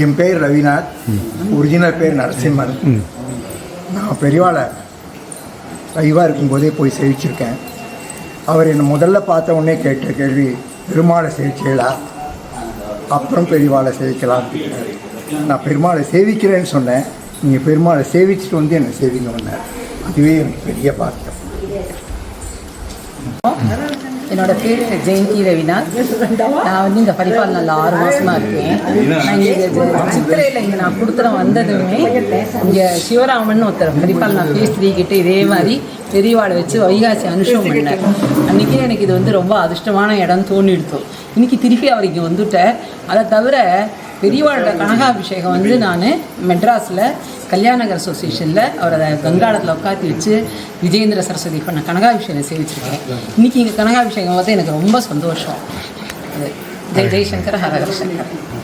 என் பேர் ரவிநாத், ஒரிஜினல் பேர் நரசிம்மன். நான் பெரியவாளை வைவாக இருக்கும்போதே போய் சேவிச்சிருக்கேன். அவர் என்னை முதல்ல பார்த்த உடனே கேட்ட கேள்வி, பெருமாளை சேவிச்சீங்களா, அப்புறம் பெரியவாளை சேவிக்கலாம். நான் பெருமாளை சேவிக்கிறேன்னு சொன்னேன். நீங்கள் பெருமாளை சேவிச்சுட்டு வந்து என்னை சேவிங்க வந்தேன். அதுவே எனக்கு பெரிய பாக்கியம். என்னோட பேர் ஜெயந்தி ரவிநாத். நான் வந்து இங்கே பரிபாலனில் 6 மாதமாக இருக்கேன். நான் இங்கே சித்திரையில் இங்கே நான் கொடுத்துட வந்ததுமே இங்கே சிவராமன் ஒருத்தர் பரிபாலனா ஃபேஸ் 3 கிட்டே இதே மாதிரி பெரியவாளை வச்சு வைகாசி அனுஷம் பண்ணேன். அன்றைக்கி எனக்கு இது வந்து ரொம்ப அதிர்ஷ்டமான இடம் தோணிடுத்தோம். இன்றைக்கி திருப்பி அவர் இங்கே வந்துவிட்டேன். அதை தவிர பெரியவாளோட கனகாபிஷேகம் வந்து நான் மெட்ராஸில் கல்யாணநகர் அசோசியேஷனில் அவரை கங்காளத்தில் உட்காத்தி வச்சு விஜயேந்திர சரஸ்வதி பண்ண கனகாபிஷேகம் சேவிச்சிருக்கேன். இன்றைக்கி இங்கே கனகாபிஷேகம் பார்த்து எனக்கு ரொம்ப சந்தோஷம். ஜெய் ஜெய்சங்கர், ஹரஹர சங்கர்.